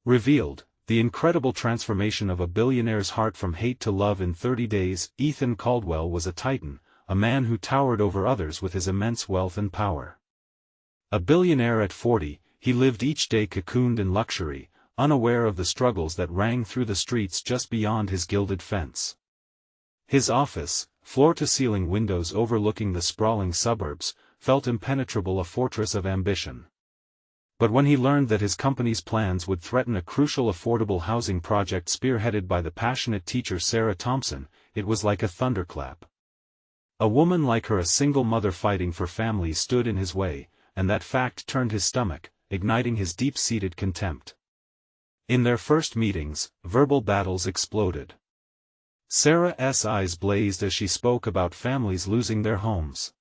Revealed, the incredible transformation of a billionaire's heart from hate to love in 30 days. Ethan Caldwell was a titan, a man who towered over others with his immense wealth and power. A billionaire at 40, he lived each day cocooned in luxury, unaware of the struggles that rang through the streets just beyond his gilded fence. His office, floor-to-ceiling windows overlooking the sprawling suburbs, felt impenetrable, a fortress of ambition. But when he learned that his company's plans would threaten a crucial affordable housing project spearheaded by the passionate teacher Sarah Thompson, it was like a thunderclap. A woman like her, a single mother fighting for families, stood in his way, and that fact turned his stomach, igniting his deep-seated contempt. In their first meetings, verbal battles exploded. Sarah's eyes blazed as she spoke about families losing their homes.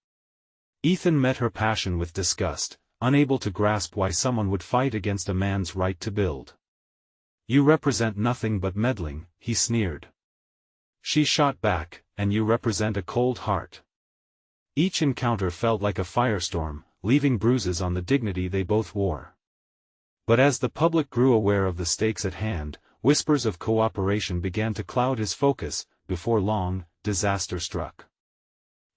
Ethan met her passion with disgust, unable to grasp why someone would fight against a man's right to build. "You represent nothing but meddling," he sneered. She shot back, "And you represent a cold heart." Each encounter felt like a firestorm, leaving bruises on the dignity they both wore. But as the public grew aware of the stakes at hand, whispers of cooperation began to cloud his focus. Before long, disaster struck.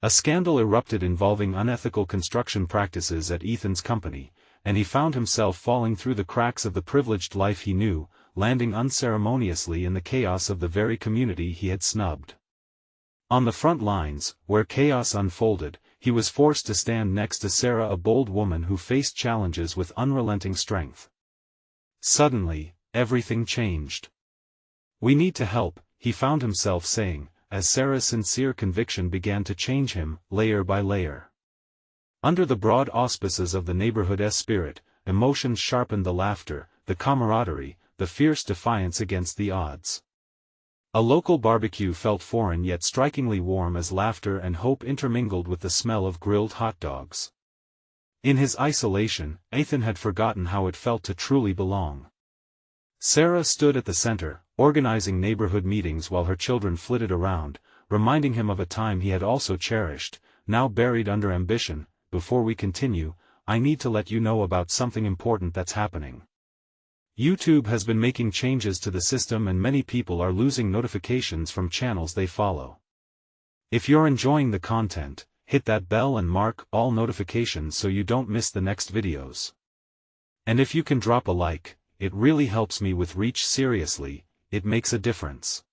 A scandal erupted involving unethical construction practices at Ethan's company, and he found himself falling through the cracks of the privileged life he knew, landing unceremoniously in the chaos of the very community he had snubbed. On the front lines, where chaos unfolded, he was forced to stand next to Sarah, a bold woman who faced challenges with unrelenting strength. Suddenly, everything changed. "We need to help," he found himself saying, as Sarah's sincere conviction began to change him, layer by layer. Under the broad auspices of the neighborhood's spirit, emotions sharpened, the laughter, the camaraderie, the fierce defiance against the odds. A local barbecue felt foreign yet strikingly warm as laughter and hope intermingled with the smell of grilled hot dogs. In his isolation, Ethan had forgotten how it felt to truly belong. Sarah stood at the center, organizing neighborhood meetings while her children flitted around, reminding him of a time he had also cherished, now buried under ambition. "Before we continue, I need to let you know about something important that's happening. YouTube has been making changes to the system and many people are losing notifications from channels they follow. If you're enjoying the content, hit that bell and mark all notifications so you don't miss the next videos. And if you can drop a like, it really helps me with reach. Seriously, it makes a difference.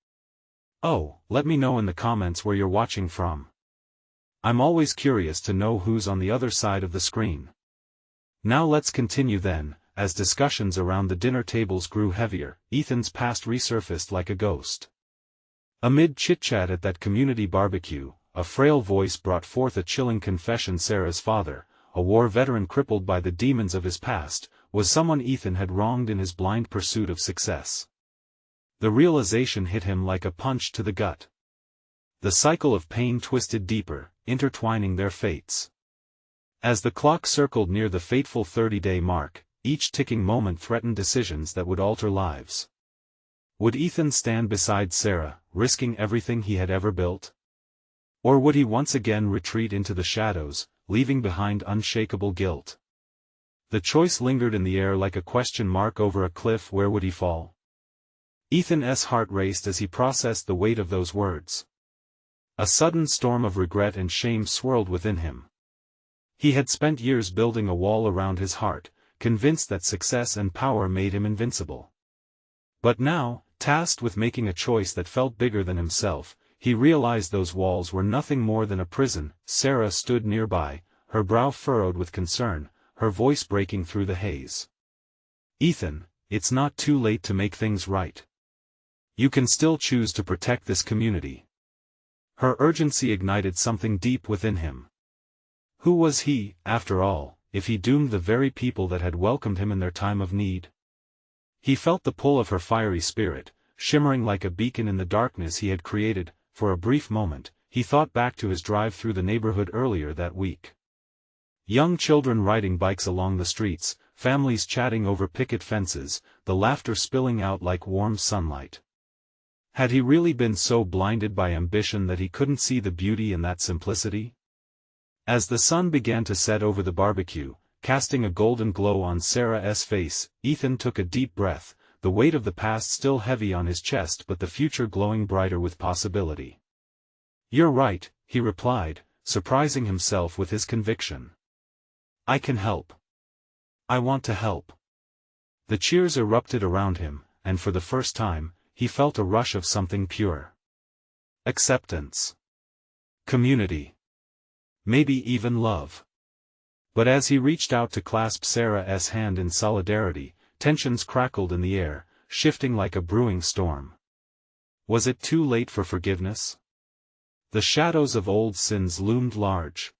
Oh, let me know in the comments where you're watching from. I'm always curious to know who's on the other side of the screen." Now let's continue then. As discussions around the dinner tables grew heavier, Ethan's past resurfaced like a ghost. Amid chit-chat at that community barbecue, a frail voice brought forth a chilling confession. Sarah's father, a war veteran crippled by the demons of his past, was someone Ethan had wronged in his blind pursuit of success. The realization hit him like a punch to the gut. The cycle of pain twisted deeper, intertwining their fates. As the clock circled near the fateful 30-day mark, each ticking moment threatened decisions that would alter lives. Would Ethan stand beside Sarah, risking everything he had ever built? Or would he once again retreat into the shadows, leaving behind unshakable guilt? The choice lingered in the air like a question mark over a cliff. Where would he fall? Ethan's heart raced as he processed the weight of those words. A sudden storm of regret and shame swirled within him. He had spent years building a wall around his heart, convinced that success and power made him invincible. But now, tasked with making a choice that felt bigger than himself, he realized those walls were nothing more than a prison. Sarah stood nearby, her brow furrowed with concern, her voice breaking through the haze. "Ethan, it's not too late to make things right. You can still choose to protect this community." Her urgency ignited something deep within him. Who was he, after all, if he doomed the very people that had welcomed him in their time of need? He felt the pull of her fiery spirit, shimmering like a beacon in the darkness he had created. For a brief moment, he thought back to his drive through the neighborhood earlier that week. Young children riding bikes along the streets, families chatting over picket fences, the laughter spilling out like warm sunlight. Had he really been so blinded by ambition that he couldn't see the beauty in that simplicity? As the sun began to set over the barbecue, casting a golden glow on Sarah's face, Ethan took a deep breath, the weight of the past still heavy on his chest but the future glowing brighter with possibility. "You're right," he replied, surprising himself with his conviction. "I can help. I want to help." The cheers erupted around him, and for the first time, he felt a rush of something pure. Acceptance. Community. Maybe even love. But as he reached out to clasp Sarah's hand in solidarity, tensions crackled in the air, shifting like a brewing storm. Was it too late for forgiveness? The shadows of old sins loomed large.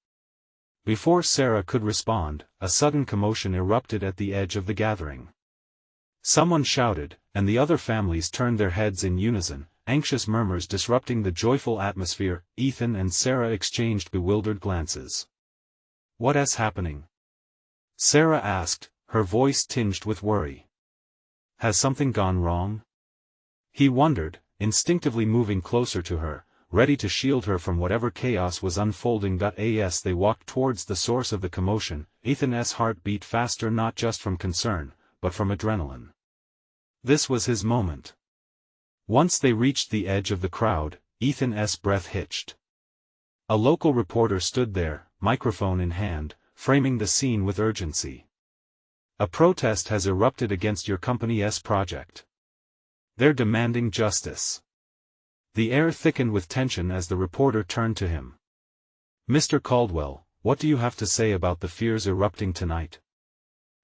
Before Sarah could respond, a sudden commotion erupted at the edge of the gathering. Someone shouted, and the other families turned their heads in unison, anxious murmurs disrupting the joyful atmosphere. Ethan and Sarah exchanged bewildered glances. "What is happening?" Sarah asked, her voice tinged with worry. "Has something gone wrong?" He wondered, instinctively moving closer to her, ready to shield her from whatever chaos was unfolding. As they walked towards the source of the commotion, Ethan's heart beat faster not just from concern, but from adrenaline. This was his moment. Once they reached the edge of the crowd, Ethan's breath hitched. A local reporter stood there, microphone in hand, framing the scene with urgency. "A protest has erupted against your company's project. They're demanding justice." The air thickened with tension as the reporter turned to him. "Mr. Caldwell, what do you have to say about the fears erupting tonight?"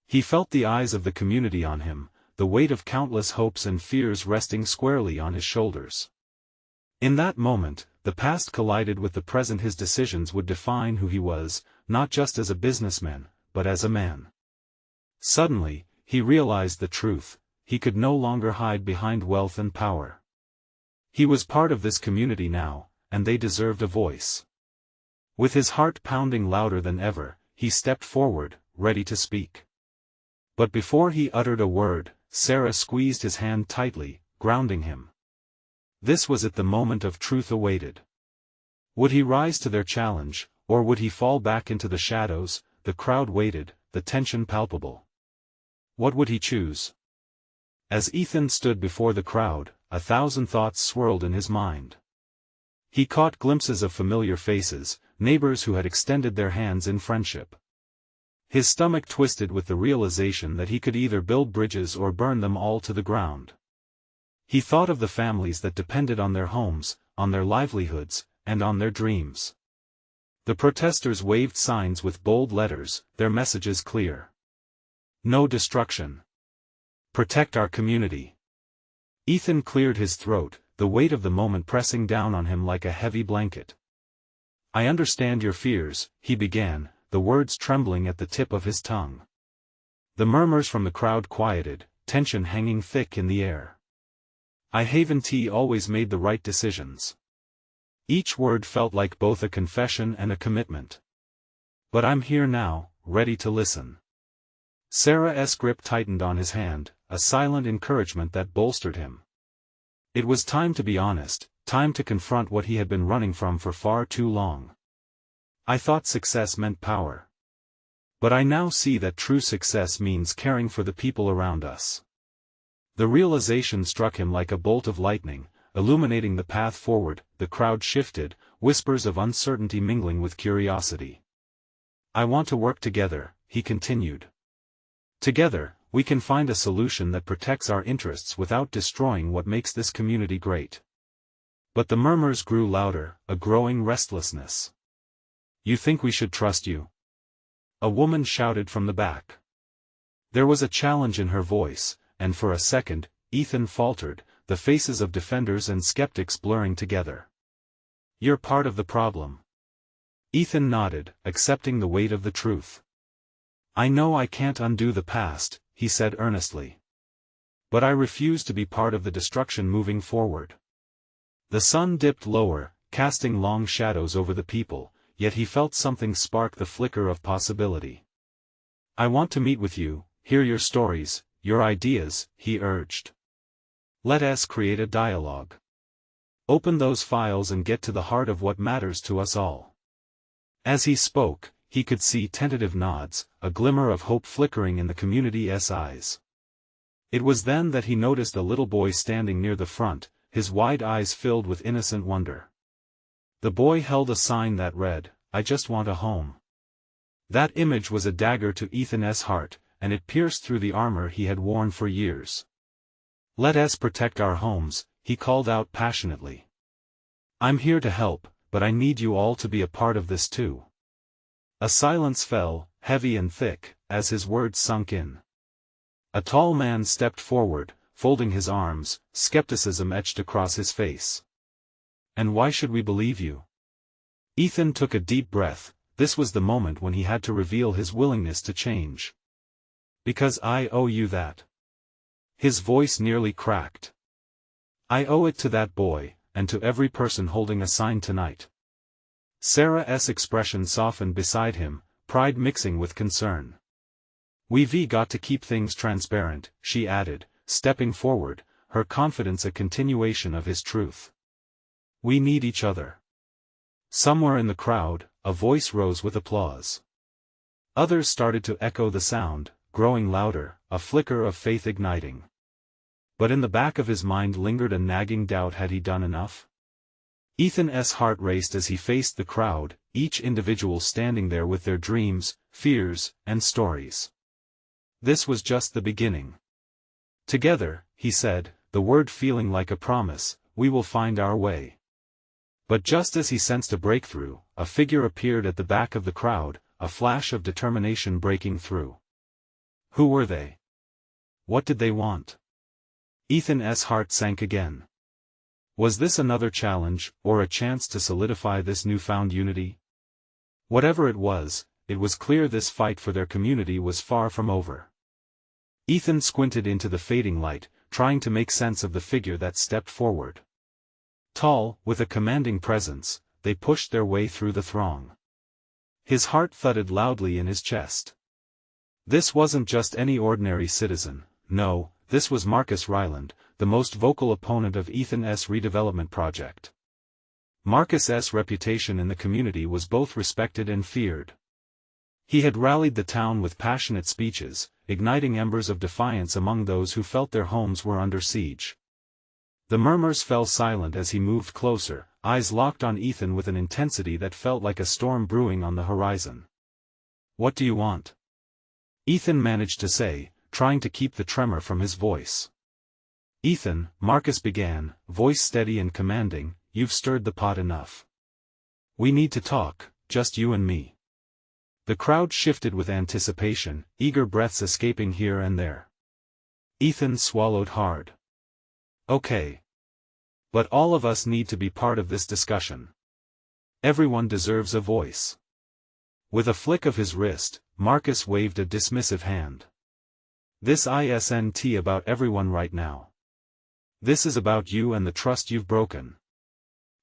He felt the eyes of the community on him, the weight of countless hopes and fears resting squarely on his shoulders. In that moment, the past collided with the present. His decisions would define who he was, not just as a businessman, but as a man. Suddenly, he realized the truth: he could no longer hide behind wealth and power. He was part of this community now, and they deserved a voice. With his heart pounding louder than ever, he stepped forward, ready to speak. But before he uttered a word, Sarah squeezed his hand tightly, grounding him. This was it. The moment of truth awaited. Would he rise to their challenge, or would he fall back into the shadows? The crowd waited, the tension palpable. What would he choose? As Ethan stood before the crowd, 1,000 thoughts swirled in his mind. He caught glimpses of familiar faces, neighbors who had extended their hands in friendship. His stomach twisted with the realization that he could either build bridges or burn them all to the ground. He thought of the families that depended on their homes, on their livelihoods, and on their dreams. The protesters waved signs with bold letters, their messages clear. "No destruction. Protect our community." Ethan cleared his throat, the weight of the moment pressing down on him like a heavy blanket. "I understand your fears," he began, the words trembling at the tip of his tongue. The murmurs from the crowd quieted, tension hanging thick in the air. "I haven't always made the right decisions." Each word felt like both a confession and a commitment. "But I'm here now, ready to listen." Sarah's grip tightened on his hand, a silent encouragement that bolstered him. It was time to be honest, time to confront what he had been running from for far too long. "I thought success meant power. But I now see that true success means caring for the people around us." The realization struck him like a bolt of lightning, illuminating the path forward. The crowd shifted, whispers of uncertainty mingling with curiosity. "I want to work together," he continued. "Together, we can find a solution that protects our interests without destroying what makes this community great." But the murmurs grew louder, a growing restlessness. "You think we should trust you?" a woman shouted from the back. There was a challenge in her voice, and for a second, Ethan faltered, the faces of defenders and skeptics blurring together. "You're part of the problem." Ethan nodded, accepting the weight of the truth. "I know I can't undo the past," he said earnestly. "But I refuse to be part of the destruction moving forward." The sun dipped lower, casting long shadows over the people, yet he felt something spark the flicker of possibility. "I want to meet with you, hear your stories, your ideas," he urged. "Let us create a dialogue. Open those files and get to the heart of what matters to us all." As he spoke, he could see tentative nods, a glimmer of hope flickering in the community's eyes. It was then that he noticed a little boy standing near the front, his wide eyes filled with innocent wonder. The boy held a sign that read, "I just want a home." That image was a dagger to Ethan's heart, and it pierced through the armor he had worn for years. "Let us protect our homes," he called out passionately. "I'm here to help, but I need you all to be a part of this too." A silence fell, heavy and thick, as his words sunk in. A tall man stepped forward, folding his arms, skepticism etched across his face. "And why should we believe you?" Ethan took a deep breath. This was the moment when he had to reveal his willingness to change. "Because I owe you that." His voice nearly cracked. "I owe it to that boy, and to every person holding a sign tonight." Sarah's expression softened beside him, pride mixing with concern. "We've got to keep things transparent," she added, stepping forward, her confidence a continuation of his truth. "We need each other." Somewhere in the crowd, a voice rose with applause. Others started to echo the sound, growing louder, a flicker of faith igniting. But in the back of his mind lingered a nagging doubt: had he done enough? Ethan's heart raced as he faced the crowd, each individual standing there with their dreams, fears, and stories. This was just the beginning. "Together," he said, the word feeling like a promise, "we will find our way." But just as he sensed a breakthrough, a figure appeared at the back of the crowd, a flash of determination breaking through. Who were they? What did they want? Ethan's heart sank again. Was this another challenge, or a chance to solidify this newfound unity? Whatever it was clear this fight for their community was far from over. Ethan squinted into the fading light, trying to make sense of the figure that stepped forward. Tall, with a commanding presence, they pushed their way through the throng. His heart thudded loudly in his chest. This wasn't just any ordinary citizen, no, this was Marcus Ryland, the most vocal opponent of Ethan's redevelopment project. Marcus's reputation in the community was both respected and feared. He had rallied the town with passionate speeches, igniting embers of defiance among those who felt their homes were under siege. The murmurs fell silent as he moved closer, eyes locked on Ethan with an intensity that felt like a storm brewing on the horizon. "What do you want?" Ethan managed to say, trying to keep the tremor from his voice. "Ethan," Marcus began, voice steady and commanding, "you've stirred the pot enough. We need to talk, just you and me." The crowd shifted with anticipation, eager breaths escaping here and there. Ethan swallowed hard. "Okay. But all of us need to be part of this discussion. Everyone deserves a voice." With a flick of his wrist, Marcus waved a dismissive hand. "This isn't about everyone right now. This is about you and the trust you've broken.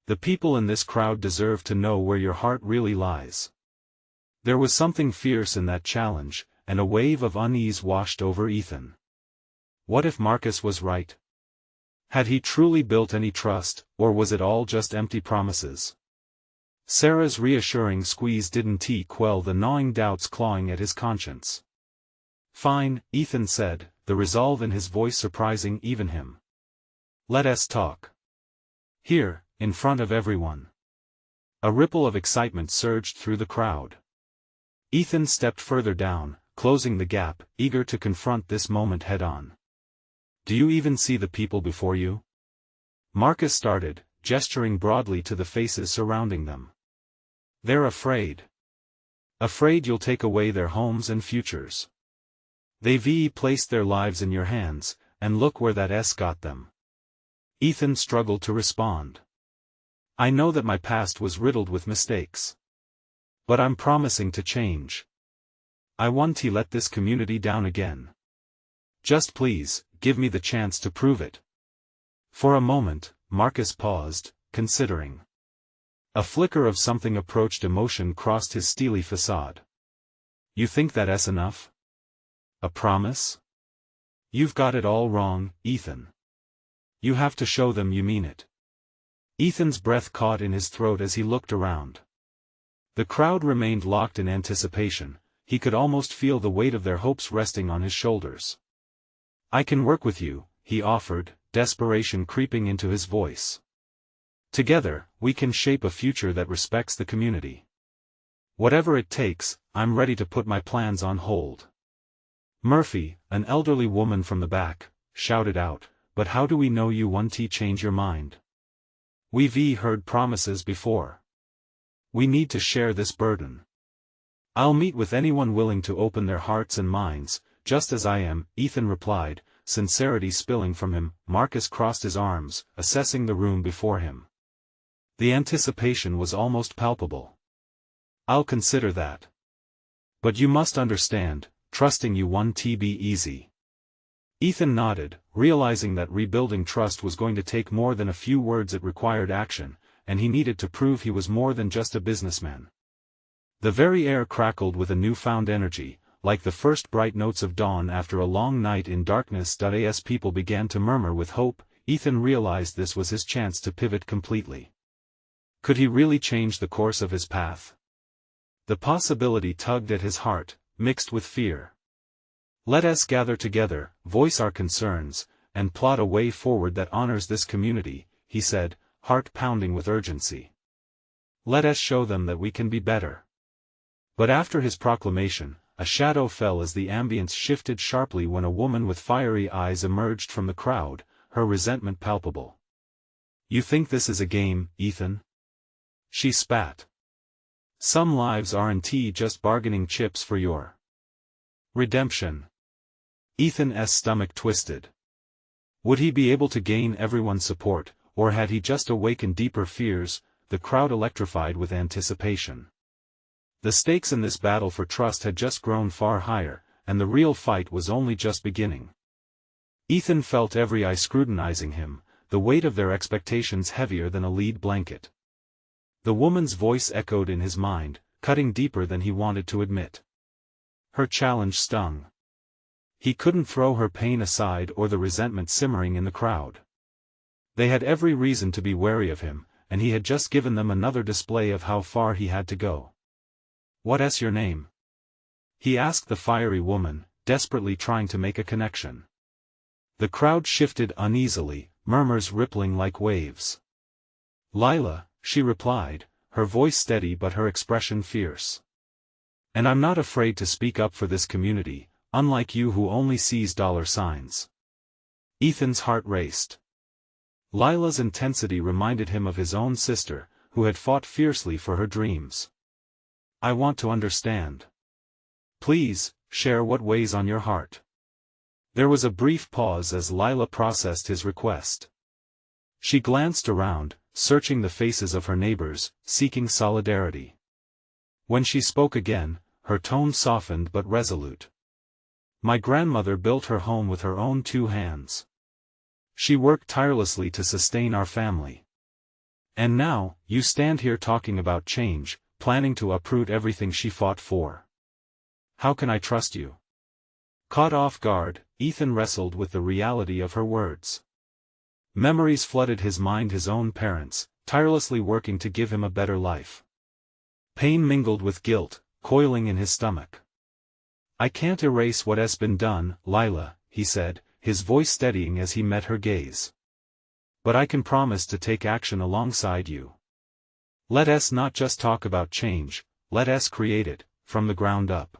The people in this crowd deserve to know where your heart really lies." There was something fierce in that challenge, and a wave of unease washed over Ethan. What if Marcus was right? Had he truly built any trust, or was it all just empty promises? Sarah's reassuring squeeze didn't quell the gnawing doubts clawing at his conscience. "Fine," Ethan said, the resolve in his voice surprising even him. "Let us talk. Here, in front of everyone." A ripple of excitement surged through the crowd. Ethan stepped further down, closing the gap, eager to confront this moment head-on. "Do you even see the people before you?" Marcus started, gesturing broadly to the faces surrounding them. "They're afraid. Afraid you'll take away their homes and futures. They've placed their lives in your hands, and look where that's got them." Ethan struggled to respond. "I know that my past was riddled with mistakes. But I'm promising to change. I won't let this community down again. Just please, give me the chance to prove it." For a moment, Marcus paused, considering. A flicker of something approached emotion crossed his steely facade. "You think that's enough? A promise? You've got it all wrong, Ethan. You have to show them you mean it." Ethan's breath caught in his throat as he looked around. The crowd remained locked in anticipation, he could almost feel the weight of their hopes resting on his shoulders. I can work with you, he offered, desperation creeping into his voice. Together, we can shape a future that respects the community. Whatever it takes, I'm ready to put my plans on hold. Murphy, an elderly woman from the back, shouted out, but how do we know you won't change your mind? We've heard promises before. We need to share this burden. I'll meet with anyone willing to open their hearts and minds, just as I am, Ethan replied, sincerity spilling from him. Marcus crossed his arms, assessing the room before him. The anticipation was almost palpable. I'll consider that. But you must understand, trusting you won't be easy. Ethan nodded, realizing that rebuilding trust was going to take more than a few words. It required action, and he needed to prove he was more than just a businessman. The very air crackled with a newfound energy, like the first bright notes of dawn after a long night in darkness. As people began to murmur with hope, Ethan realized this was his chance to pivot completely. Could he really change the course of his path? The possibility tugged at his heart, mixed with fear. Let us gather together, voice our concerns, and plot a way forward that honors this community, he said, heart pounding with urgency. Let us show them that we can be better. But after his proclamation, a shadow fell as the ambience shifted sharply when a woman with fiery eyes emerged from the crowd, her resentment palpable. You think this is a game, Ethan? She spat. Some lives aren't just bargaining chips for your redemption. Ethan's stomach twisted. Would he be able to gain everyone's support, or had he just awakened deeper fears? The crowd electrified with anticipation. The stakes in this battle for trust had just grown far higher, and the real fight was only just beginning. Ethan felt every eye scrutinizing him, the weight of their expectations heavier than a lead blanket. The woman's voice echoed in his mind, cutting deeper than he wanted to admit. Her challenge stung. He couldn't throw her pain aside or the resentment simmering in the crowd. They had every reason to be wary of him, and he had just given them another display of how far he had to go. What's your name? He asked the fiery woman, desperately trying to make a connection. The crowd shifted uneasily, murmurs rippling like waves. Lila, she replied, her voice steady but her expression fierce. And I'm not afraid to speak up for this community, unlike you who only sees dollar signs. Ethan's heart raced. Lila's intensity reminded him of his own sister, who had fought fiercely for her dreams. I want to understand. Please, share what weighs on your heart. There was a brief pause as Lila processed his request. She glanced around, searching the faces of her neighbors, seeking solidarity. When she spoke again, her tone softened but resolute. My grandmother built her home with her own 2 hands. She worked tirelessly to sustain our family. And now, you stand here talking about change, planning to uproot everything she fought for. How can I trust you? Caught off guard, Ethan wrestled with the reality of her words. Memories flooded his mind, his own parents, tirelessly working to give him a better life. Pain mingled with guilt, coiling in his stomach. I can't erase what has been done, Lila, he said, his voice steadying as he met her gaze. But I can promise to take action alongside you. Let us not just talk about change, let us create it, from the ground up.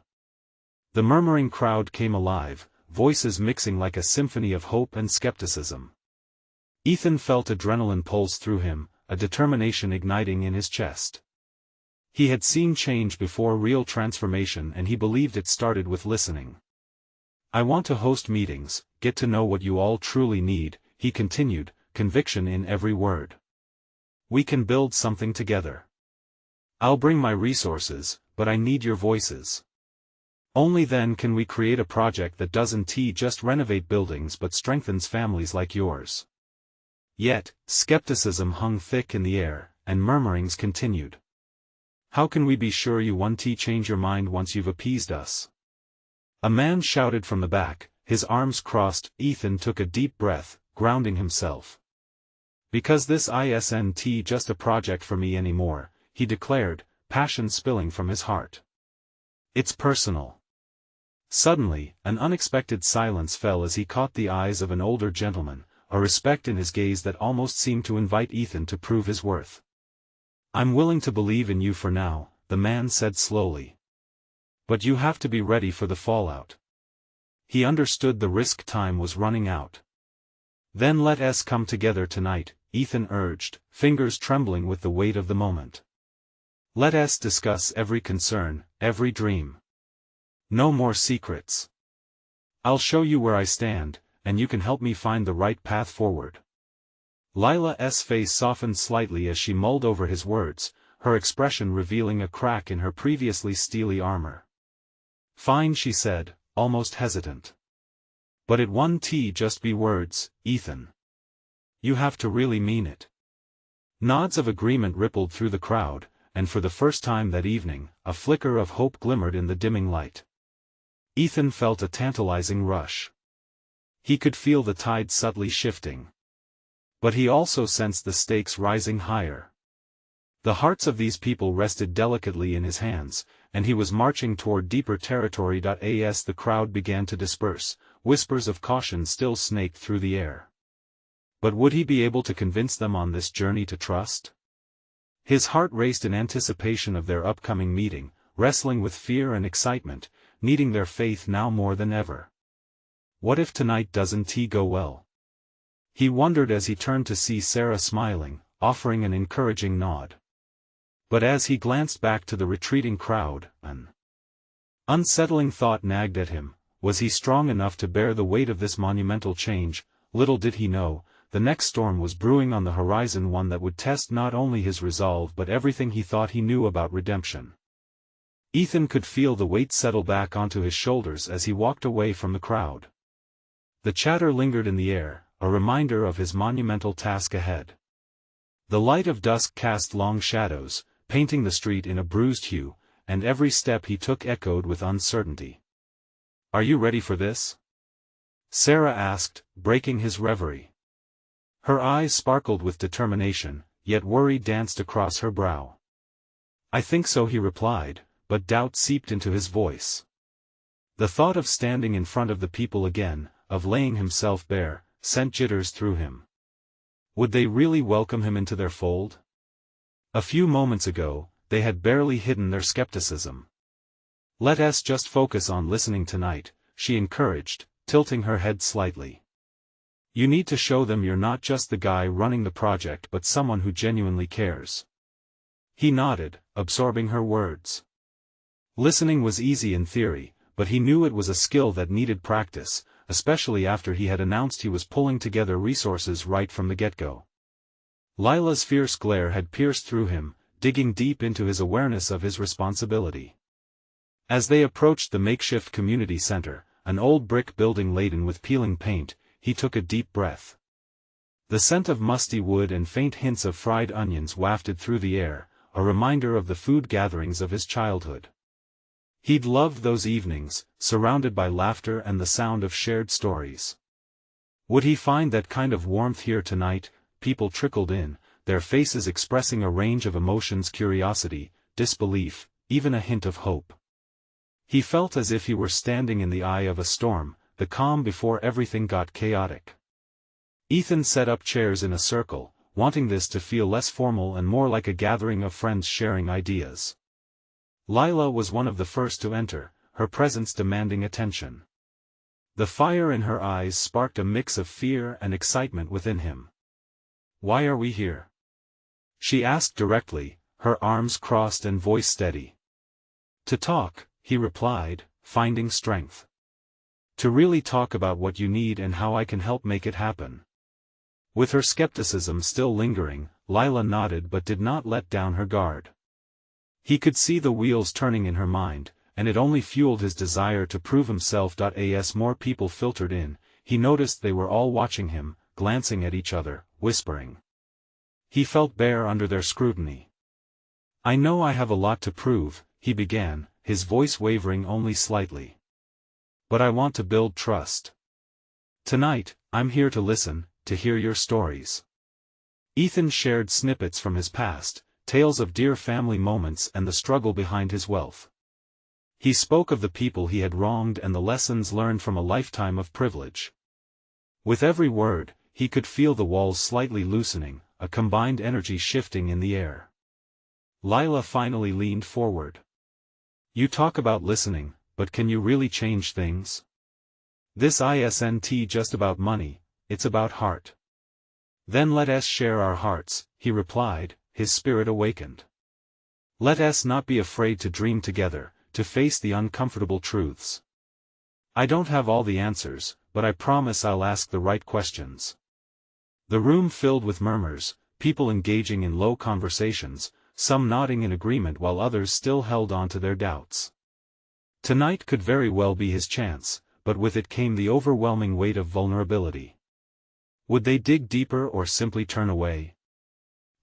The murmuring crowd came alive, voices mixing like a symphony of hope and skepticism. Ethan felt adrenaline pulse through him, a determination igniting in his chest. He had seen change before, real transformation, and he believed it started with listening. I want to host meetings, get to know what you all truly need, he continued, conviction in every word. We can build something together. I'll bring my resources, but I need your voices. Only then can we create a project that doesn't just renovate buildings but strengthens families like yours. Yet, skepticism hung thick in the air, and murmurings continued. How can we be sure you won't change your mind once you've appeased us? A man shouted from the back, his arms crossed. Ethan took a deep breath, grounding himself. Because this isn't just a project for me anymore, he declared, passion spilling from his heart. It's personal. Suddenly, an unexpected silence fell as he caught the eyes of an older gentleman, a respect in his gaze that almost seemed to invite Ethan to prove his worth. "I'm willing to believe in you for now," the man said slowly. "But you have to be ready for the fallout." He understood the risk time was running out. "Then let us come together tonight," Ethan urged, fingers trembling with the weight of the moment. "Let us discuss every concern, every dream. No more secrets. I'll show you where I stand, and you can help me find the right path forward." Lila's face softened slightly as she mulled over his words, her expression revealing a crack in her previously steely armor. "Fine," she said, almost hesitant. "But it won't just be words, Ethan. You have to really mean it." Nods of agreement rippled through the crowd, and for the first time that evening, a flicker of hope glimmered in the dimming light. Ethan felt a tantalizing rush. He could feel the tide subtly shifting. But he also sensed the stakes rising higher. The hearts of these people rested delicately in his hands, and he was marching toward deeper territory. As the crowd began to disperse, whispers of caution still snaked through the air. But would he be able to convince them on this journey to trust? His heart raced in anticipation of their upcoming meeting, wrestling with fear and excitement, needing their faith now more than ever. What if tonight doesn't go well? He wondered as he turned to see Sarah smiling, offering an encouraging nod. But as he glanced back to the retreating crowd, an unsettling thought nagged at him. Was he strong enough to bear the weight of this monumental change? Little did he know, the next storm was brewing on the horizon, one that would test not only his resolve but everything he thought he knew about redemption. Ethan could feel the weight settle back onto his shoulders as he walked away from the crowd. The chatter lingered in the air, a reminder of his monumental task ahead. The light of dusk cast long shadows, painting the street in a bruised hue, and every step he took echoed with uncertainty. "Are you ready for this?" Sarah asked, breaking his reverie. Her eyes sparkled with determination, yet worry danced across her brow. "I think so," he replied, but doubt seeped into his voice. The thought of standing in front of the people again, of laying himself bare, sent jitters through him. Would they really welcome him into their fold? A few moments ago, they had barely hidden their skepticism. "Let us just focus on listening tonight," she encouraged, tilting her head slightly. "You need to show them you're not just the guy running the project but someone who genuinely cares." He nodded, absorbing her words. Listening was easy in theory, but he knew it was a skill that needed practice, especially after he had announced he was pulling together resources right from the get-go. Lila's fierce glare had pierced through him, digging deep into his awareness of his responsibility. As they approached the makeshift community center, an old brick building laden with peeling paint, he took a deep breath. The scent of musty wood and faint hints of fried onions wafted through the air, a reminder of the food gatherings of his childhood. He'd loved those evenings, surrounded by laughter and the sound of shared stories. Would he find that kind of warmth here tonight? People trickled in, their faces expressing a range of emotions: curiosity, disbelief, even a hint of hope. He felt as if he were standing in the eye of a storm, the calm before everything got chaotic. Ethan set up chairs in a circle, wanting this to feel less formal and more like a gathering of friends sharing ideas. Lila was one of the first to enter, her presence demanding attention. The fire in her eyes sparked a mix of fear and excitement within him. "Why are we here?" she asked directly, her arms crossed and voice steady. "To talk," he replied, finding strength. "To really talk about what you need and how I can help make it happen." With her skepticism still lingering, Lila nodded but did not let down her guard. He could see the wheels turning in her mind, and it only fueled his desire to prove himself. As more people filtered in, he noticed they were all watching him, glancing at each other, whispering. He felt bare under their scrutiny. "I know I have a lot to prove," he began, his voice wavering only slightly. "But I want to build trust. Tonight, I'm here to listen, to hear your stories." Ethan shared snippets from his past, tales of dear family moments and the struggle behind his wealth. He spoke of the people he had wronged and the lessons learned from a lifetime of privilege. With every word, he could feel the walls slightly loosening, a combined energy shifting in the air. Lila finally leaned forward. You talk about listening, but can you really change things? This isn't just about money, it's about heart. Then let us share our hearts, he replied, his spirit awakened. Let us not be afraid to dream together, to face the uncomfortable truths. I don't have all the answers, but I promise I'll ask the right questions. The room filled with murmurs, people engaging in low conversations, some nodding in agreement while others still held on to their doubts. Tonight could very well be his chance, but with it came the overwhelming weight of vulnerability. Would they dig deeper or simply turn away?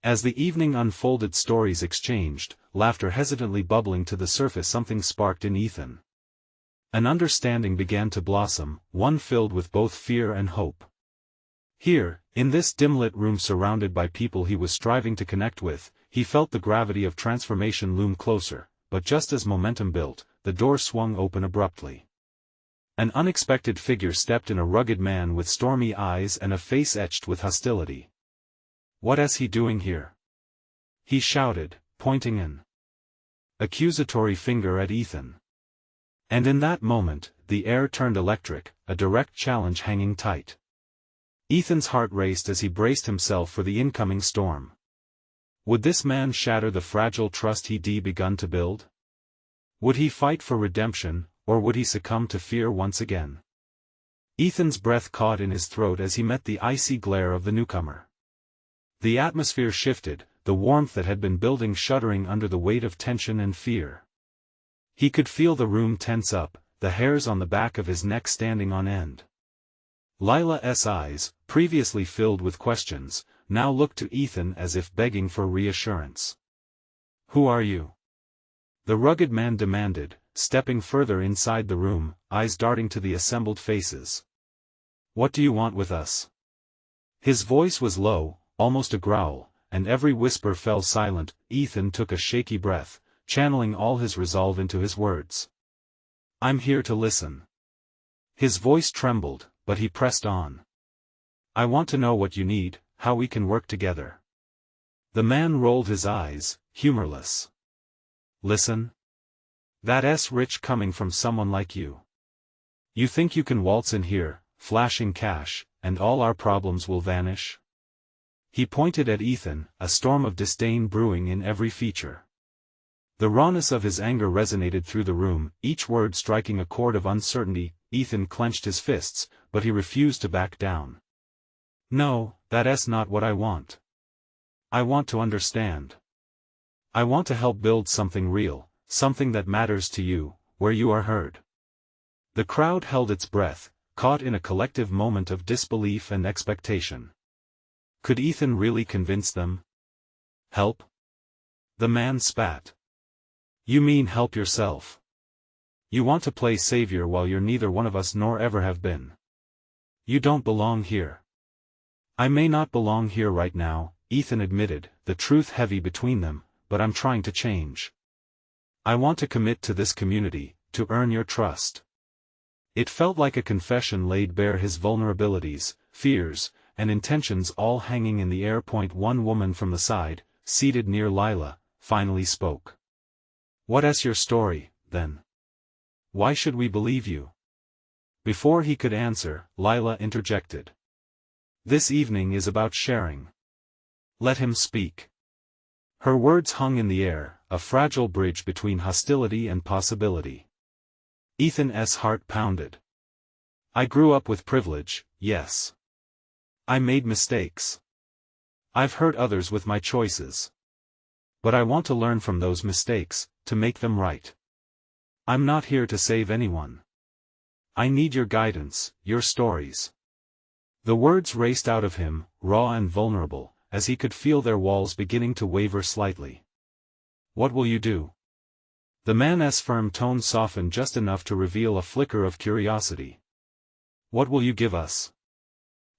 As the evening unfolded, stories exchanged, laughter hesitantly bubbling to the surface, something sparked in Ethan. An understanding began to blossom, one filled with both fear and hope. Here, in this dim-lit room surrounded by people he was striving to connect with, he felt the gravity of transformation loom closer, but just as momentum built, the door swung open abruptly. An unexpected figure stepped in, a rugged man with stormy eyes and a face etched with hostility. What is he doing here? He shouted, pointing an accusatory finger at Ethan. And in that moment, the air turned electric, a direct challenge hanging tight. Ethan's heart raced as he braced himself for the incoming storm. Would this man shatter the fragile trust he'd begun to build? Would he fight for redemption, or would he succumb to fear once again? Ethan's breath caught in his throat as he met the icy glare of the newcomer. The atmosphere shifted, the warmth that had been building shuddering under the weight of tension and fear. He could feel the room tense up, the hairs on the back of his neck standing on end. Lila's eyes, previously filled with questions, now looked to Ethan as if begging for reassurance. Who are you? The rugged man demanded, stepping further inside the room, eyes darting to the assembled faces. What do you want with us? His voice was low, almost a growl, and every whisper fell silent. Ethan took a shaky breath, channeling all his resolve into his words. I'm here to listen. His voice trembled, but he pressed on. I want to know what you need, how we can work together. The man rolled his eyes, humorless. Listen? That's rich coming from someone like you. You think you can waltz in here, flashing cash, and all our problems will vanish? He pointed at Ethan, a storm of disdain brewing in every feature. The rawness of his anger resonated through the room, each word striking a chord of uncertainty. Ethan clenched his fists, but he refused to back down. No, that's not what I want. I want to understand. I want to help build something real, something that matters to you, where you are heard. The crowd held its breath, caught in a collective moment of disbelief and expectation. Could Ethan really convince them? Help? The man spat. You mean help yourself? You want to play savior while you're neither one of us nor ever have been. You don't belong here. I may not belong here right now, Ethan admitted, the truth heavy between them, but I'm trying to change. I want to commit to this community, to earn your trust. It felt like a confession laid bare, his vulnerabilities, fears, and intentions all hanging in the air. One woman from the side, seated near Lila, finally spoke. What's your story, then? Why should we believe you? Before he could answer, Lila interjected. This evening is about sharing. Let him speak. Her words hung in the air, a fragile bridge between hostility and possibility. Ethan's heart pounded. I grew up with privilege, yes. I made mistakes. I've hurt others with my choices. But I want to learn from those mistakes, to make them right. I'm not here to save anyone. I need your guidance, your stories. The words raced out of him, raw and vulnerable, as he could feel their walls beginning to waver slightly. What will you do? The man's firm tone softened just enough to reveal a flicker of curiosity. What will you give us?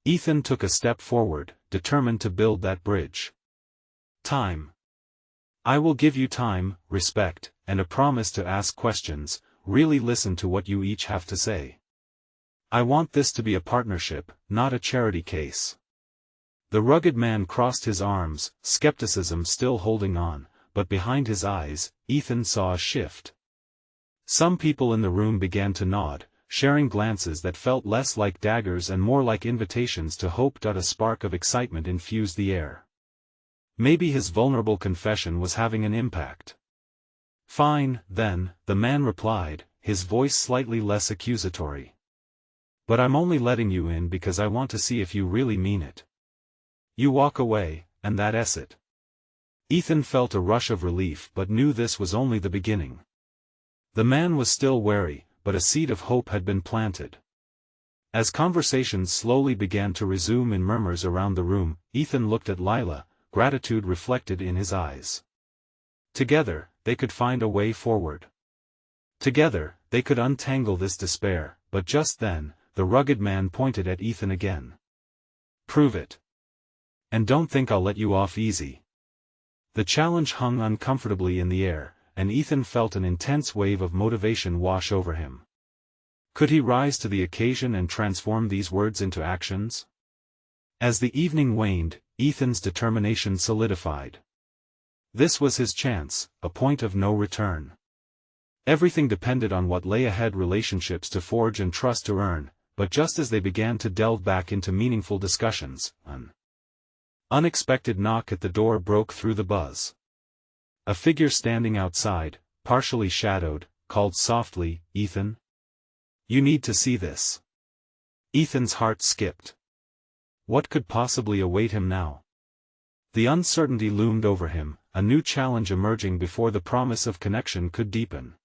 Ethan took a step forward, determined to build that bridge. Time. I will give you time, respect, and a promise to ask questions, really listen to what you each have to say. I want this to be a partnership, not a charity case. The rugged man crossed his arms, skepticism still holding on, but behind his eyes, Ethan saw a shift. Some people in the room began to nod, sharing glances that felt less like daggers and more like invitations to hope. A spark of excitement infused the air. Maybe his vulnerable confession was having an impact. Fine, then, the man replied, his voice slightly less accusatory. But I'm only letting you in because I want to see if you really mean it. You walk away, and that's it. Ethan felt a rush of relief but knew this was only the beginning. The man was still wary, but a seed of hope had been planted. As conversations slowly began to resume in murmurs around the room, Ethan looked at Lila, gratitude reflected in his eyes. Together, they could find a way forward. Together, they could untangle this despair, but just then, the rugged man pointed at Ethan again. Prove it. And don't think I'll let you off easy. The challenge hung uncomfortably in the air, and Ethan felt an intense wave of motivation wash over him. Could he rise to the occasion and transform these words into actions? As the evening waned, Ethan's determination solidified. This was his chance, a point of no return. Everything depended on what lay ahead: relationships to forge and trust to earn, but just as they began to delve back into meaningful discussions, an unexpected knock at the door broke through the buzz. A figure standing outside, partially shadowed, called softly, "Ethan? You need to see this." Ethan's heart skipped. What could possibly await him now? The uncertainty loomed over him, a new challenge emerging before the promise of connection could deepen.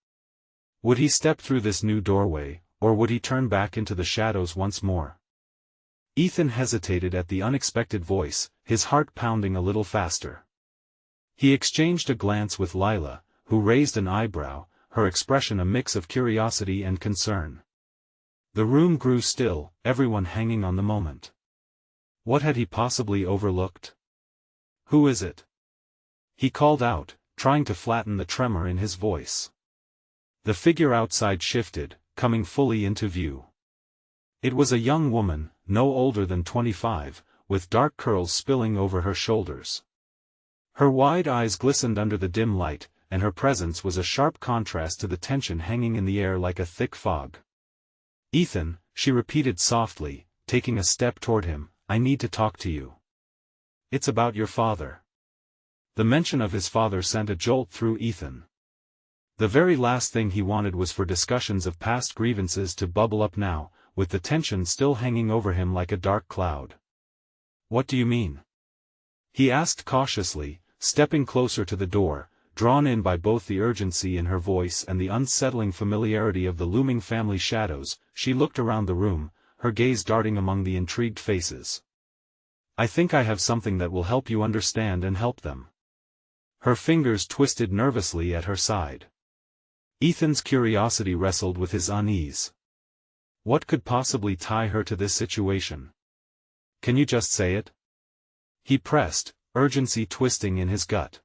Would he step through this new doorway, or would he turn back into the shadows once more? Ethan hesitated at the unexpected voice, his heart pounding a little faster. He exchanged a glance with Lila, who raised an eyebrow, her expression a mix of curiosity and concern. The room grew still, everyone hanging on the moment. What had he possibly overlooked? "Who is it?" he called out, trying to flatten the tremor in his voice. The figure outside shifted, coming fully into view. It was a young woman, no older than 25, with dark curls spilling over her shoulders. Her wide eyes glistened under the dim light, and her presence was a sharp contrast to the tension hanging in the air like a thick fog. "Ethan," she repeated softly, taking a step toward him, "I need to talk to you. It's about your father." The mention of his father sent a jolt through Ethan. The very last thing he wanted was for discussions of past grievances to bubble up now, with the tension still hanging over him like a dark cloud. "What do you mean?" he asked cautiously, stepping closer to the door, drawn in by both the urgency in her voice and the unsettling familiarity of the looming family shadows. She looked around the room, her gaze darting among the intrigued faces. "I think I have something that will help you understand and help them." Her fingers twisted nervously at her side. Ethan's curiosity wrestled with his unease. What could possibly tie her to this situation? "Can you just say it?" he pressed, urgency twisting in his gut.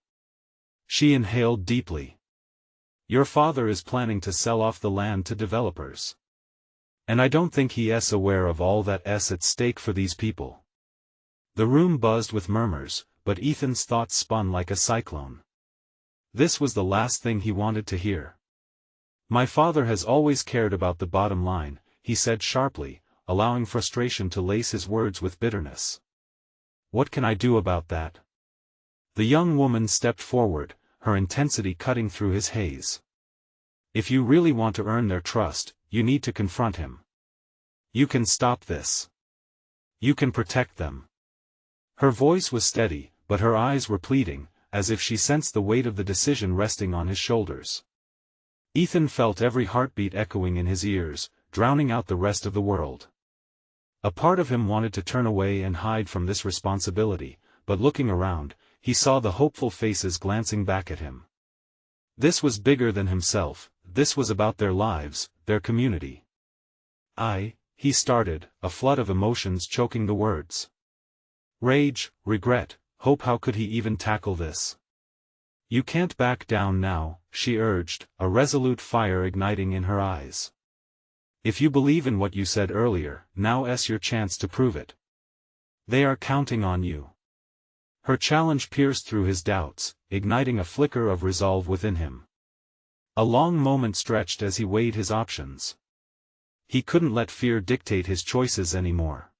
She inhaled deeply. "Your father is planning to sell off the land to developers. And I don't think he is aware of all that's at stake for these people." The room buzzed with murmurs, but Ethan's thoughts spun like a cyclone. This was the last thing he wanted to hear. "My father has always cared about the bottom line," he said sharply, allowing frustration to lace his words with bitterness. "What can I do about that?" The young woman stepped forward, her intensity cutting through his haze. "If you really want to earn their trust, you need to confront him. You can stop this. You can protect them." Her voice was steady, but her eyes were pleading, as if she sensed the weight of the decision resting on his shoulders. Ethan felt every heartbeat echoing in his ears, drowning out the rest of the world. A part of him wanted to turn away and hide from this responsibility, but looking around, he saw the hopeful faces glancing back at him. This was bigger than himself, this was about their lives, their community. He started, a flood of emotions choking the words. Rage, regret, hope. How could he even tackle this? You can't back down now, she urged, a resolute fire igniting in her eyes. If you believe in what you said earlier, now's your chance to prove it. They are counting on you. Her challenge pierced through his doubts, igniting a flicker of resolve within him. A long moment stretched as he weighed his options. He couldn't let fear dictate his choices anymore.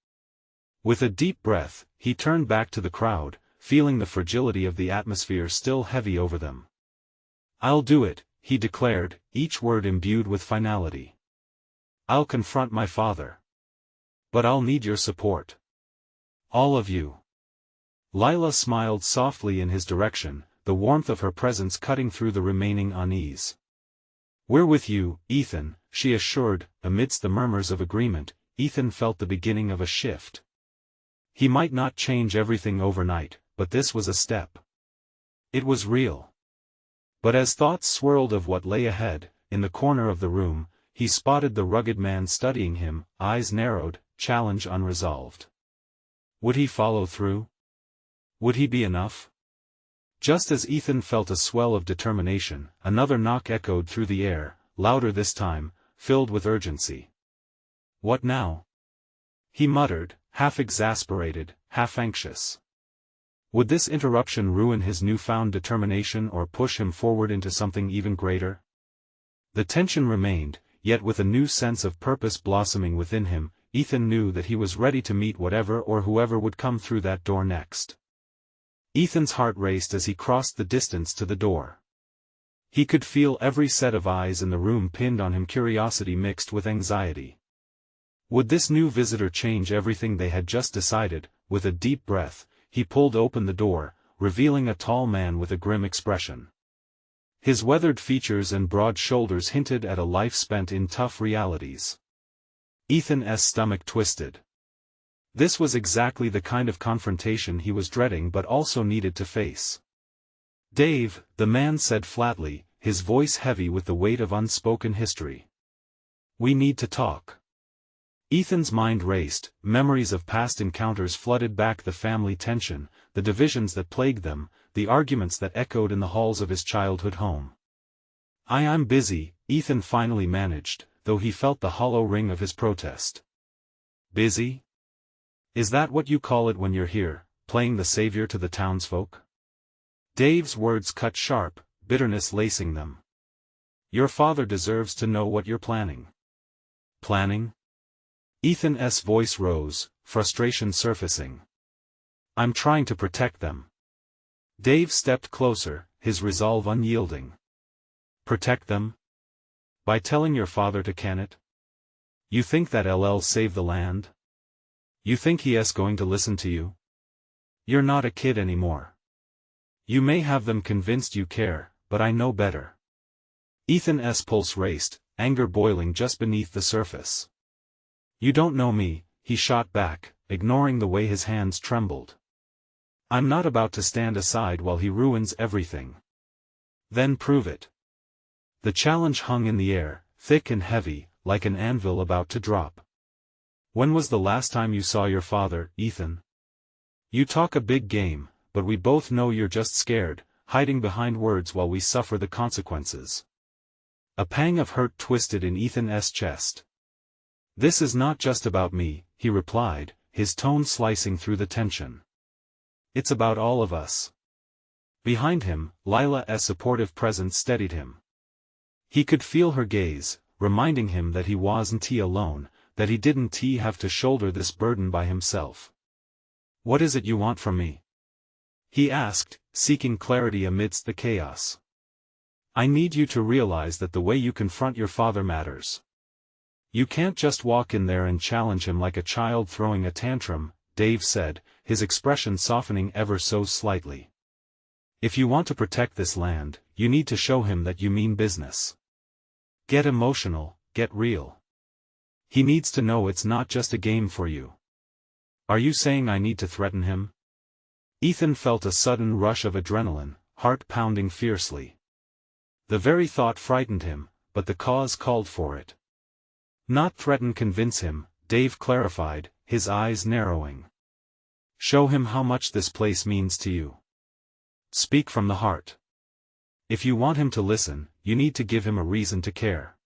With a deep breath, he turned back to the crowd, feeling the fragility of the atmosphere still heavy over them. I'll do it, he declared, each word imbued with finality. I'll confront my father. But I'll need your support. All of you. Lila smiled softly in his direction, the warmth of her presence cutting through the remaining unease. We're with you, Ethan, she assured. Amidst the murmurs of agreement, Ethan felt the beginning of a shift. He might not change everything overnight, but this was a step. It was real. But as thoughts swirled of what lay ahead, in the corner of the room, he spotted the rugged man studying him, eyes narrowed, challenge unresolved. Would he follow through? Would he be enough? Just as Ethan felt a swell of determination, another knock echoed through the air, louder this time, filled with urgency. What now? He muttered, half exasperated, half anxious. Would this interruption ruin his newfound determination or push him forward into something even greater? The tension remained, yet with a new sense of purpose blossoming within him, Ethan knew that he was ready to meet whatever or whoever would come through that door next. Ethan's heart raced as he crossed the distance to the door. He could feel every set of eyes in the room pinned on him, curiosity mixed with anxiety. Would this new visitor change everything they had just decided? With a deep breath, he pulled open the door, revealing a tall man with a grim expression. His weathered features and broad shoulders hinted at a life spent in tough realities. Ethan's stomach twisted. This was exactly the kind of confrontation he was dreading but also needed to face. Dave, the man said flatly, his voice heavy with the weight of unspoken history. We need to talk. Ethan's mind raced, memories of past encounters flooded back, the family tension, the divisions that plagued them, the arguments that echoed in the halls of his childhood home. I'm busy, Ethan finally managed, though he felt the hollow ring of his protest. Busy? Is that what you call it when you're here, playing the savior to the townsfolk? Dave's words cut sharp, bitterness lacing them. Your father deserves to know what you're planning. Planning? Ethan's voice rose, frustration surfacing. I'm trying to protect them. Dave stepped closer, his resolve unyielding. Protect them? By telling your father to can it? You think that'll save the land? You think he's going to listen to you? You're not a kid anymore. You may have them convinced you care, but I know better. Ethan's pulse raced, anger boiling just beneath the surface. You don't know me, he shot back, ignoring the way his hands trembled. I'm not about to stand aside while he ruins everything. Then prove it. The challenge hung in the air, thick and heavy, like an anvil about to drop. When was the last time you saw your father, Ethan? You talk a big game, but we both know you're just scared, hiding behind words while we suffer the consequences. A pang of hurt twisted in Ethan's chest. This is not just about me, he replied, his tone slicing through the tension. It's about all of us. Behind him, Lila's supportive presence steadied him. He could feel her gaze, reminding him that he wasn't alone, that he didn't have to shoulder this burden by himself. What is it you want from me? He asked, seeking clarity amidst the chaos. I need you to realize that the way you confront your father matters. You can't just walk in there and challenge him like a child throwing a tantrum, Dave said, his expression softening ever so slightly. If you want to protect this land, you need to show him that you mean business. Get emotional, get real. He needs to know it's not just a game for you. Are you saying I need to threaten him? Ethan felt a sudden rush of adrenaline, heart pounding fiercely. The very thought frightened him, but the cause called for it. Not threaten, convince him, Dave clarified, his eyes narrowing. Show him how much this place means to you. Speak from the heart. If you want him to listen, you need to give him a reason to care.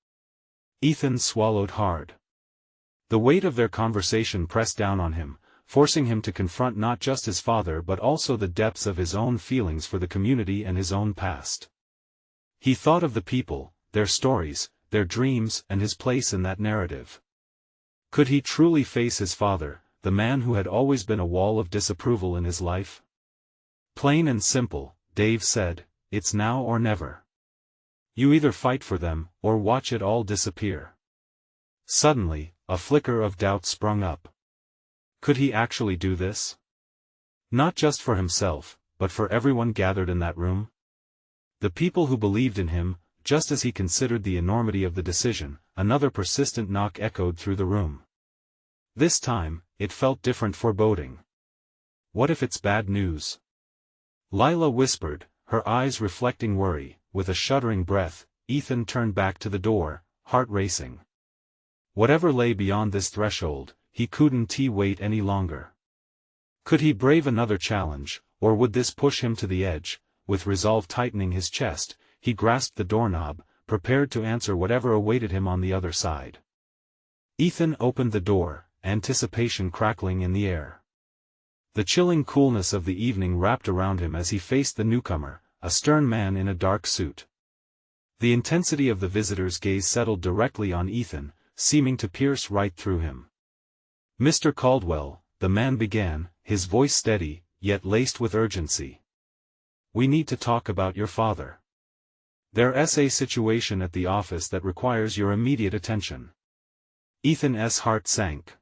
Ethan swallowed hard. The weight of their conversation pressed down on him, forcing him to confront not just his father but also the depths of his own feelings for the community and his own past. He thought of the people, their stories, their dreams, and his place in that narrative. Could he truly face his father, the man who had always been a wall of disapproval in his life? Plain and simple, Dave said, it's now or never. You either fight for them, or watch it all disappear. Suddenly, a flicker of doubt sprung up. Could he actually do this? Not just for himself, but for everyone gathered in that room? The people who believed in him, just as he considered the enormity of the decision. Another persistent knock echoed through the room. This time, it felt different, foreboding. What if it's bad news? Lila whispered, her eyes reflecting worry. With a shuddering breath, Ethan turned back to the door, heart racing. Whatever lay beyond this threshold, he couldn't wait any longer. Could he brave another challenge, or would this push him to the edge? With resolve tightening his chest, he grasped the doorknob, prepared to answer whatever awaited him on the other side. Ethan opened the door, anticipation crackling in the air. The chilling coolness of the evening wrapped around him as he faced the newcomer, a stern man in a dark suit. The intensity of the visitor's gaze settled directly on Ethan, seeming to pierce right through him. "Mr. Caldwell," the man began, his voice steady, yet laced with urgency. "We need to talk about your father. There's a situation at the office that requires your immediate attention." Ethan's heart sank.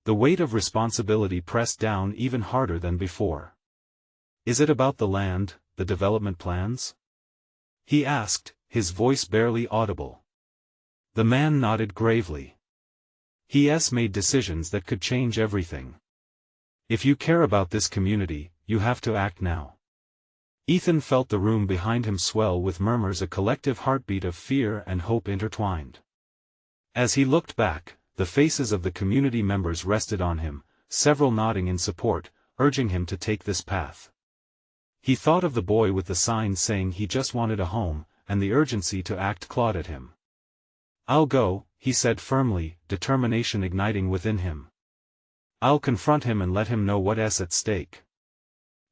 The weight of responsibility pressed down even harder than before. "Is it about the land, the development plans?" he asked, his voice barely audible. The man nodded gravely. "He's made decisions that could change everything. If you care about this community, you have to act now." Ethan felt the room behind him swell with murmurs, a collective heartbeat of fear and hope intertwined. As he looked back, the faces of the community members rested on him, several nodding in support, urging him to take this path. He thought of the boy with the sign saying he just wanted a home, and the urgency to act clawed at him. "I'll go," he said firmly, determination igniting within him. "I'll confront him and let him know what's at stake."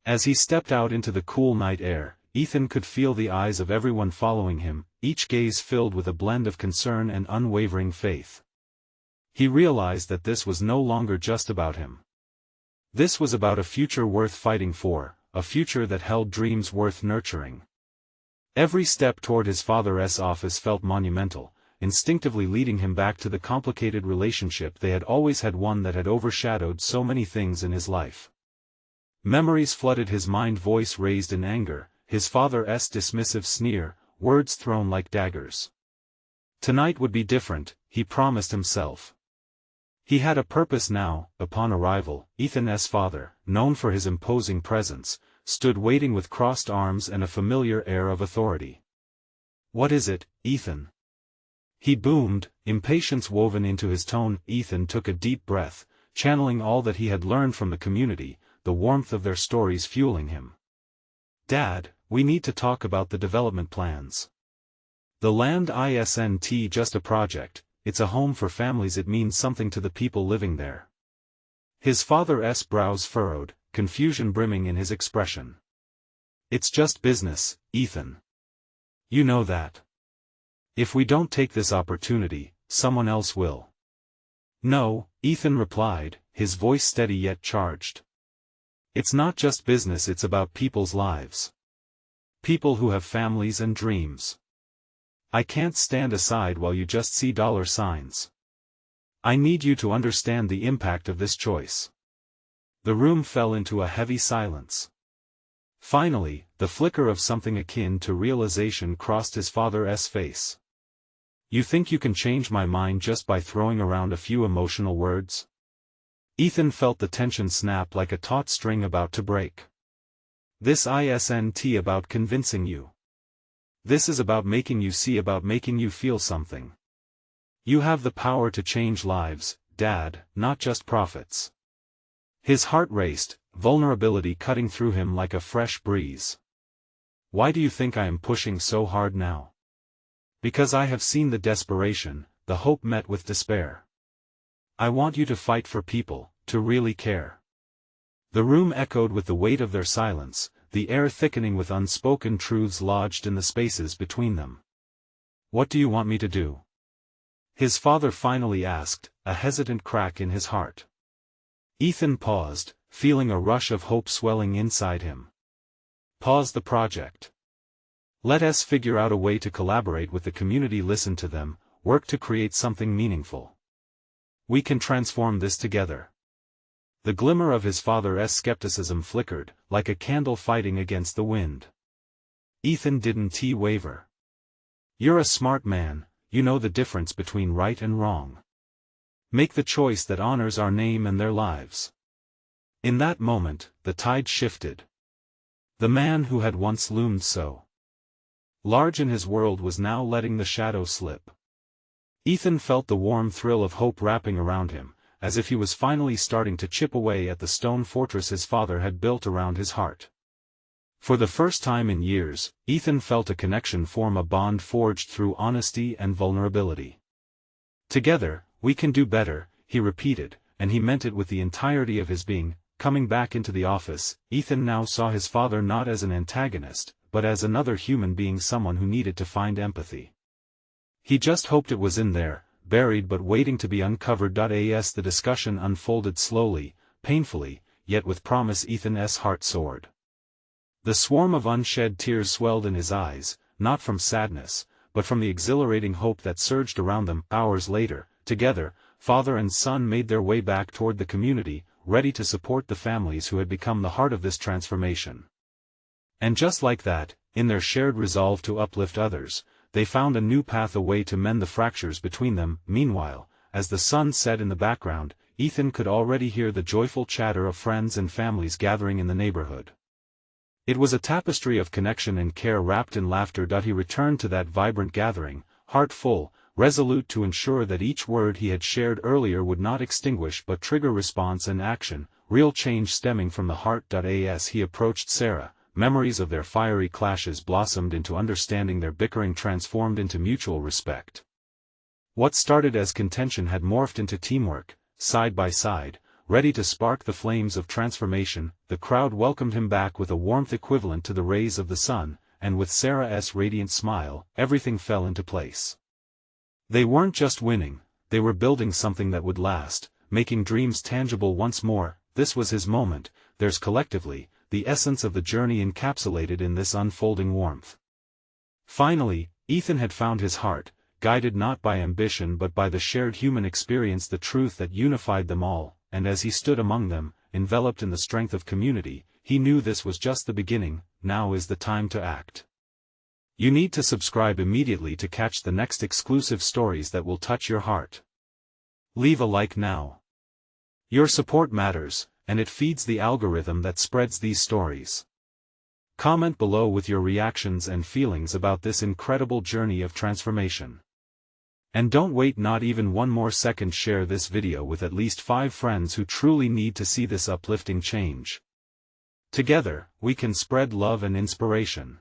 As he stepped out into the cool night air, Ethan could feel the eyes of everyone following him, each gaze filled with a blend of concern and unwavering faith. He realized that this was no longer just about him. This was about a future worth fighting for, a future that held dreams worth nurturing. Every step toward his father's office felt monumental, instinctively leading him back to the complicated relationship they had always had, one that had overshadowed so many things in his life. Memories flooded his mind, voice raised in anger, his father's dismissive sneer, words thrown like daggers. Tonight would be different, he promised himself. He had a purpose now. Upon arrival, Ethan's father, known for his imposing presence, stood waiting with crossed arms and a familiar air of authority. "What is it, Ethan?" he boomed, impatience woven into his tone. Ethan took a deep breath, channeling all that he had learned from the community, the warmth of their stories fueling him. "Dad, we need to talk about the development plans. The land isn't just a project, it's a home for families. It means something to the people living there." His father's brows furrowed, confusion brimming in his expression. "It's just business, Ethan. You know that. If we don't take this opportunity, someone else will." "No," Ethan replied, his voice steady yet charged. "It's not just business, it's about people's lives. People who have families and dreams. I can't stand aside while you just see dollar signs. I need you to understand the impact of this choice." The room fell into a heavy silence. Finally, the flicker of something akin to realization crossed his father's face. "You think you can change my mind just by throwing around a few emotional words?" Ethan felt the tension snap like a taut string about to break. "This isn't about convincing you. This is about making you see, about making you feel something. You have the power to change lives, Dad, not just profits." His heart raced, vulnerability cutting through him like a fresh breeze. Why do you think I am pushing so hard now? Because I have seen the desperation, the hope met with despair. I want you to fight for people, to really care. The room echoed with the weight of their silence, the air thickening with unspoken truths lodged in the spaces between them. What do you want me to do? His father finally asked, a hesitant crack in his heart. Ethan paused, feeling a rush of hope swelling inside him. Pause the project. Let us figure out a way to collaborate with the community, listen to them, work to create something meaningful. We can transform this together. The glimmer of his father's skepticism flickered, like a candle fighting against the wind. Ethan didn't waver. You're a smart man, you know the difference between right and wrong. Make the choice that honors our name and their lives. In that moment, the tide shifted. The man who had once loomed so large in his world was now letting the shadow slip. Ethan felt the warm thrill of hope wrapping around him, as if he was finally starting to chip away at the stone fortress his father had built around his heart. For the first time in years, Ethan felt a connection form, a bond forged through honesty and vulnerability. Together, we can do better, he repeated, and he meant it with the entirety of his being. Coming back into the office, Ethan now saw his father not as an antagonist, but as another human being, someone who needed to find empathy. He just hoped it was in there, buried but waiting to be uncovered. As the discussion unfolded slowly, painfully, yet with promise, Ethan's heart soared. The swarm of unshed tears swelled in his eyes, not from sadness, but from the exhilarating hope that surged around them. Hours later, together, father and son made their way back toward the community, ready to support the families who had become the heart of this transformation. And just like that, in their shared resolve to uplift others, they found a new path, a way to mend the fractures between them. Meanwhile, as the sun set in the background, Ethan could already hear the joyful chatter of friends and families gathering in the neighborhood. It was a tapestry of connection and care wrapped in laughter. He returned to that vibrant gathering, heart full, resolute to ensure that each word he had shared earlier would not extinguish but trigger response and action, real change stemming from the heart. As he approached Sarah, memories of their fiery clashes blossomed into understanding, their bickering transformed into mutual respect. What started as contention had morphed into teamwork, side by side, ready to spark the flames of transformation. The crowd welcomed him back with a warmth equivalent to the rays of the sun, and with Sarah's radiant smile, everything fell into place. They weren't just winning, they were building something that would last, making dreams tangible once more. This was his moment, theirs collectively, the essence of the journey encapsulated in this unfolding warmth. Finally, Ethan had found his heart, guided not by ambition but by the shared human experience, the truth that unified them all, and as he stood among them, enveloped in the strength of community, he knew this was just the beginning. Now is the time to act. You need to subscribe immediately to catch the next exclusive stories that will touch your heart. Leave a like now. Your support matters, and it feeds the algorithm that spreads these stories. Comment below with your reactions and feelings about this incredible journey of transformation. And don't wait not even one more second. Share this video with at least 5 friends who truly need to see this uplifting change. Together, we can spread love and inspiration.